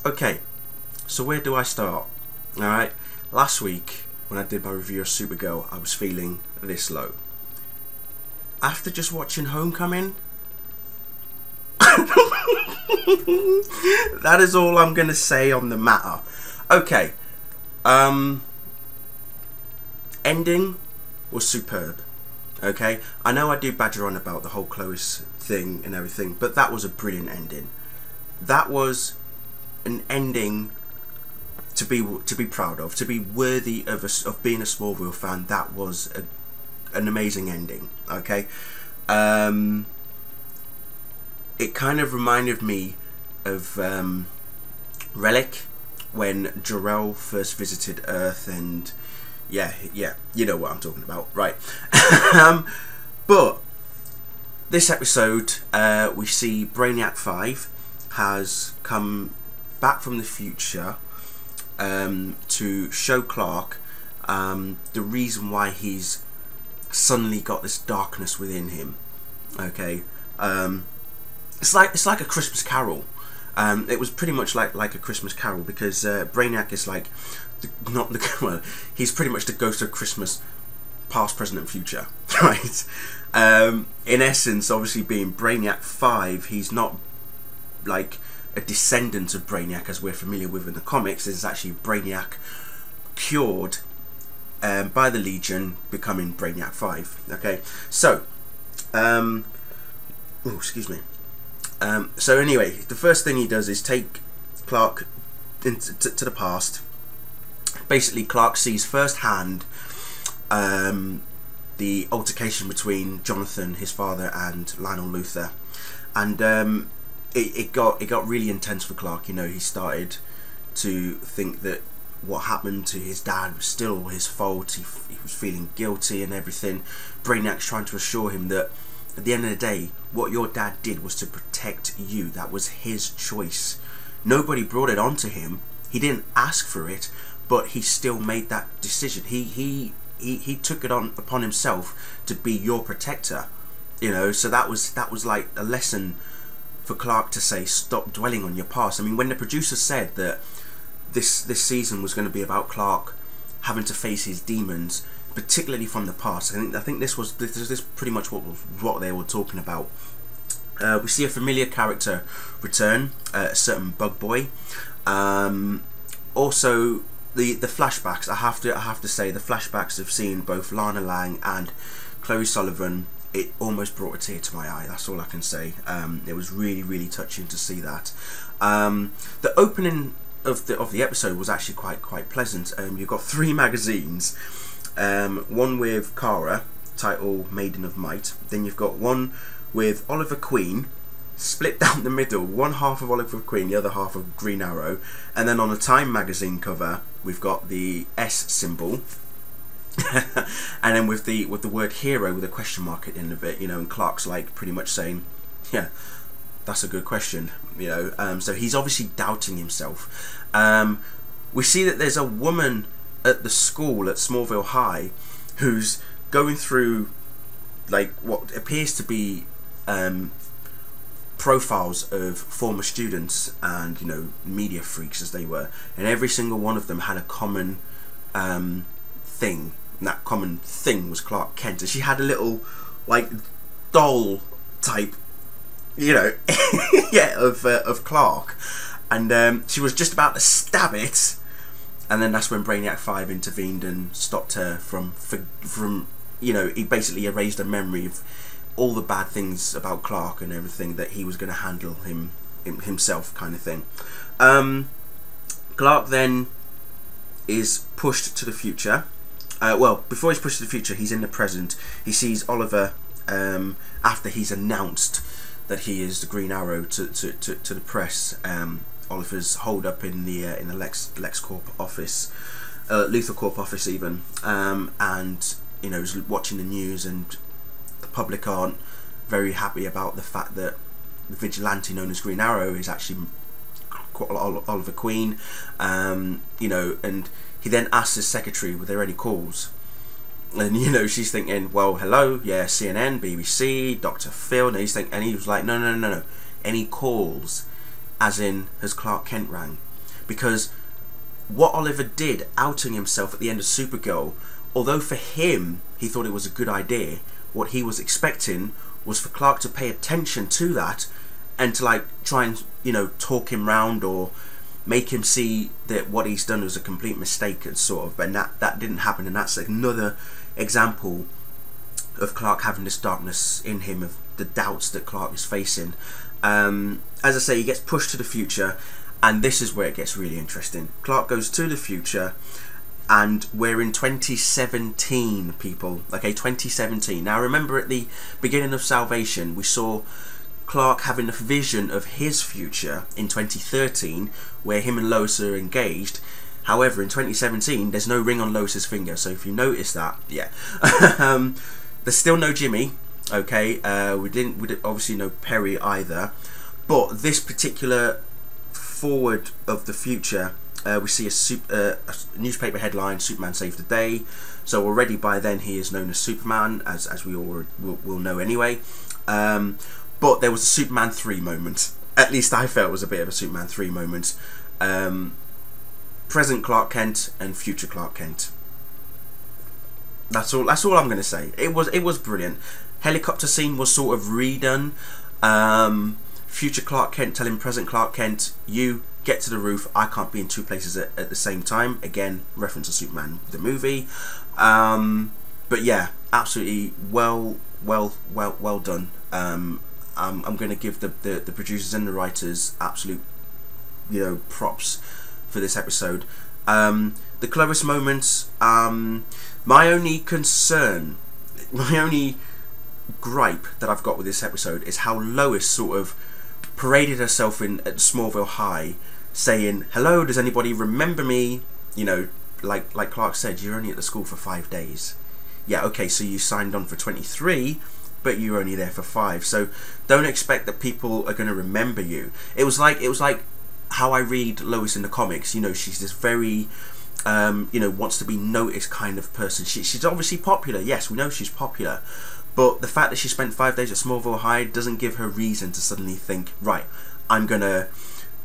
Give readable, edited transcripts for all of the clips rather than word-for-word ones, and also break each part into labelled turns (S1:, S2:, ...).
S1: Okay, so where do I start? Alright, last week when I did my review of Supergirl, I was feeling this low. After just watching Homecoming, that is all I'm going to say on the matter. Okay, ending was superb. Okay, I know I do badger on about the whole Chloe's thing and everything, but that was a brilliant ending. That was an ending to be proud of, to be worthy of being a Smallville fan. That was an amazing ending. Okay, it kind of reminded me of Relic when Jor-El first visited Earth, and yeah, you know what I'm talking about, right? But this episode, we see Brainiac 5 has come back from the future to show Clark the reason why he's suddenly got this darkness within him. Okay, it's like a Christmas Carol. It was pretty much like a Christmas Carol, because Brainiac is like he's pretty much the ghost of Christmas, past, present, and future, right? In essence, obviously being Brainiac 5, he's not like a descendant of Brainiac as we're familiar with in the comics. This is actually Brainiac cured by the Legion, becoming Brainiac 5. Okay, so excuse me. So anyway, the first thing he does is take Clark to the past. Basically, Clark sees firsthand the altercation between Jonathan, his father, and Lionel Luthor, and it got really intense for Clark. You know, he started to think that what happened to his dad was still his fault. He was feeling guilty and everything. Brainiac's trying to assure him that at the end of the day, what your dad did was to protect you. That was his choice. Nobody brought it onto him. He didn't ask for it, but he still made that decision. He took it upon himself to be your protector. You know, so that was like a lesson for Clark to say, stop dwelling on your past. I mean, when the producer said that this season was going to be about Clark having to face his demons, particularly from the past, I think this pretty much what they were talking about. We see a familiar character return, a certain Bug Boy. Also, the flashbacks. I have to say, the flashbacks of seeing both Lana Lang and Chloe Sullivan, it almost brought a tear to my eye. That's all I can say. It was really touching to see that. The opening of the episode was actually quite pleasant. You've got 3 magazines. One with Kara, title Maiden of Might. Then you've got one with Oliver Queen, split down the middle, one half of Oliver Queen, the other half of Green Arrow. And then on a Time magazine cover, we've got the S symbol. And then with the word hero with a question mark at the end of it, you know, and Clark's like pretty much saying, yeah, that's a good question, you know. So he's obviously doubting himself. We see that there's a woman at the school at Smallville High who's going through like what appears to be profiles of former students and, you know, media freaks as they were, and every single one of them had a common thing, and that common thing was Clark Kent. And she had a little like doll type, you know, yeah, of Clark, and she was just about to stab it. And then that's when Brainiac 5 intervened and stopped her from you know, he basically erased a memory of all the bad things about Clark and everything, that he was going to handle himself, kind of thing. Clark then is pushed to the future. Well, before he's pushed to the future, he's in the present. He sees Oliver after he's announced that he is the Green Arrow to the press. Oliver's holed up in the LexCorp office, Luthor Corp office even, and you know, he's watching the news, and the public aren't very happy about the fact that the vigilante known as Green Arrow is actually Oliver Queen. You know, and he then asks his secretary, were there any calls? And you know, she's thinking, well, hello, yeah, CNN, BBC, Dr. Phil. And he was like, no, any calls, as in has Clark Kent rang? because what Oliver did, outing himself at the end of Supergirl, although for him he thought it was a good idea, what he was expecting was for Clark to pay attention to that and to like try and, you know, talk him round or make him see that what he's done was a complete mistake and sort of, but that didn't happen. And that's another example of Clark having this darkness in him, of the doubts that Clark is facing. As I say, he gets pushed to the future, and this is where it gets really interesting. Clark goes to the future, and we're in 2017, people. Okay, 2017. Now remember, at the beginning of Salvation, we saw Clark having a vision of his future in 2013, where him and Lois are engaged. However, in 2017, there's no ring on Lois's finger, so if you notice that, yeah. There's still no Jimmy, okay. We didn't obviously know Perry either, but this particular forward of the future, we see a newspaper headline: Superman saved the day. So already by then he is known as Superman, as we all will know anyway. But there was a Superman 3 moment. At least I felt it was a bit of a Superman 3 moment. Present Clark Kent and future Clark Kent. That's all I'm going to say. It was brilliant. Helicopter scene was sort of redone. Future Clark Kent telling present Clark Kent, you get to the roof, I can't be in two places at the same time. Again, reference to Superman the movie. But yeah, absolutely well done. I'm going to give the producers and the writers absolute, you know, props for this episode. The closest moments, my only concern, my only gripe that I've got with this episode is how Lois sort of paraded herself in at Smallville High, saying, hello, does anybody remember me? You know, like Clark said, you're only at the school for 5 days. Yeah, okay, so you signed on for 23, but you're only there for 5, so don't expect that people are going to remember you. It was like how I read Lois in the comics. You know, she's this very you know, wants to be noticed kind of person. She's obviously popular, yes, we know she's popular, but the fact that she spent 5 days at Smallville High doesn't give her reason to suddenly think, right, I'm gonna,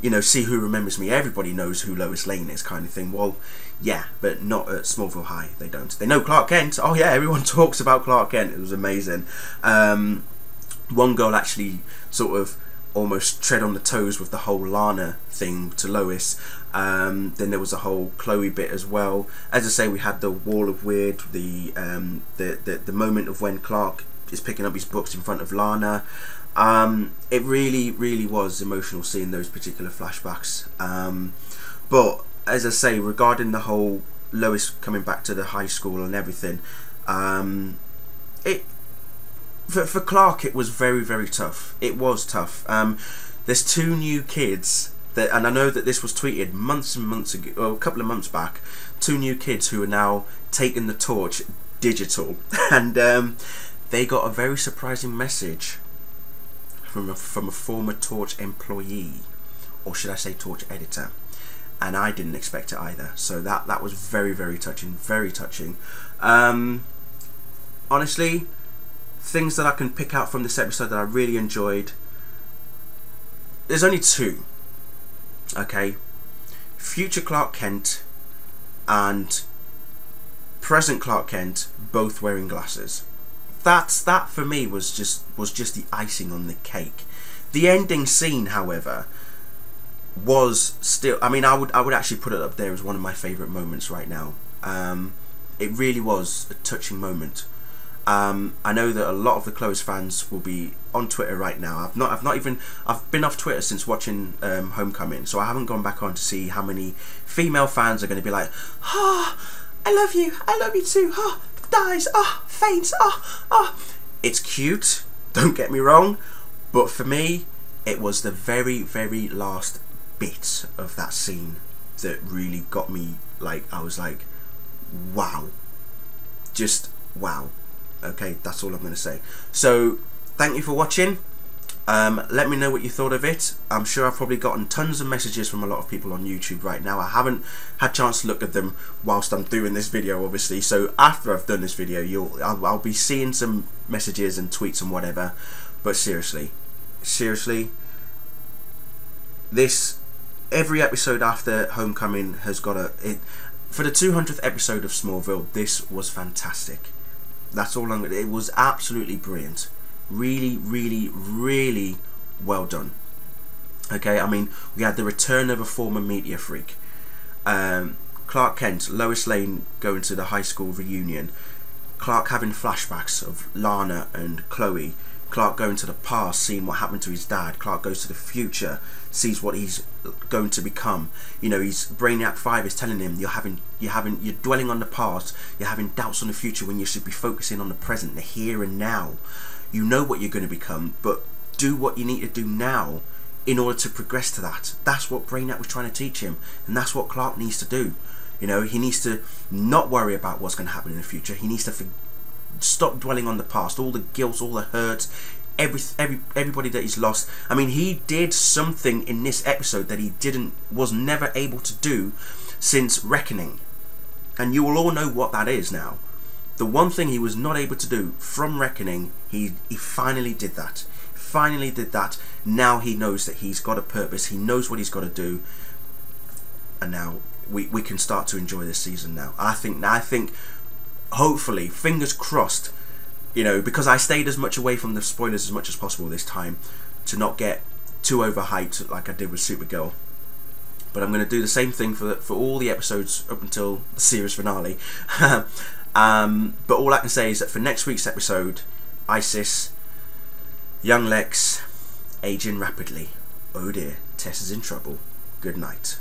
S1: you know, see who remembers me. Everybody knows who Lois Lane is, kind of thing. Well, yeah, but not at Smallville High. They don't. They know Clark Kent. Oh yeah, everyone talks about Clark Kent. It was amazing. One girl actually sort of almost tread on the toes with the whole Lana thing to Lois. Then there was a whole Chloe bit as well. As I say, we had the Wall of Weird, the moment of when Clark is picking up his books in front of Lana. It really was emotional seeing those particular flashbacks. But as I say, regarding the whole Lois coming back to the high school and everything, for Clark it was very tough. It was tough. There's 2 new kids that, and I know that this was tweeted months and months ago, or a couple of months back. 2 new kids who are now taking the torch digital, and they got a very surprising message from a former Torch employee, or should I say Torch editor, and I didn't expect it either. So that was very touching, very touching. Honestly, things that I can pick out from this episode that I really enjoyed, there's only 2. Okay, future Clark Kent and present Clark Kent both wearing glasses. That for me was just the icing on the cake. The ending scene, however, was still, I mean, I would actually put it up there as one of my favourite moments right now. It really was a touching moment. I know that a lot of the Close fans will be on Twitter right now. I've been off Twitter since watching Homecoming, so I haven't gone back on to see how many female fans are going to be like, oh, I love you too, oh, dies, oh, faints, oh. It's cute, don't get me wrong, but for me, it was the very last bit of that scene that really got me. Like, I was like, wow, just wow. Okay, that's all I'm going to say. So, thank you for watching. Let me know what you thought of it. I'm sure I've probably gotten tons of messages from a lot of people on YouTube right now. I haven't had a chance to look at them whilst I'm doing this video, obviously. So, after I've done this video, I'll be seeing some messages and tweets and whatever. But seriously, this every episode after Homecoming has got for the 200th episode of Smallville, this was fantastic. That's all I'm gonna. It was absolutely brilliant. Really, really, really well done. Okay, I mean, we had the return of a former media freak. Clark Kent, Lois Lane going to the high school reunion. Clark having flashbacks of Lana and Chloe. Clark going to the past, seeing what happened to his dad. Clark goes to the future, sees what he's going to become. You know, his Brainiac 5 is telling him you're dwelling on the past, you're having doubts on the future when you should be focusing on the present, the here and now. You know what you're going to become, but do what you need to do now in order to progress to that. That's what Brainiac was trying to teach him, and that's what Clark needs to do. You know, he needs to not worry about what's going to happen in the future. He needs to stop dwelling on the past, all the guilt, all the hurt, everybody that he's lost. I mean, he did something in this episode that he was never able to do since Reckoning, and you will all know what that is now. The one thing he was not able to do from Reckoning, he finally did that. Finally did that. Now he knows that he's got a purpose. He knows what he's got to do, and now we can start to enjoy this season now. I think hopefully, fingers crossed, you know, because I stayed as much away from the spoilers as much as possible this time to not get too overhyped like I did with Supergirl. But I'm going to do the same thing for all the episodes up until the series finale. But all I can say is that for next week's episode, Isis, young Lex, aging rapidly. Oh dear, Tess is in trouble. Good night.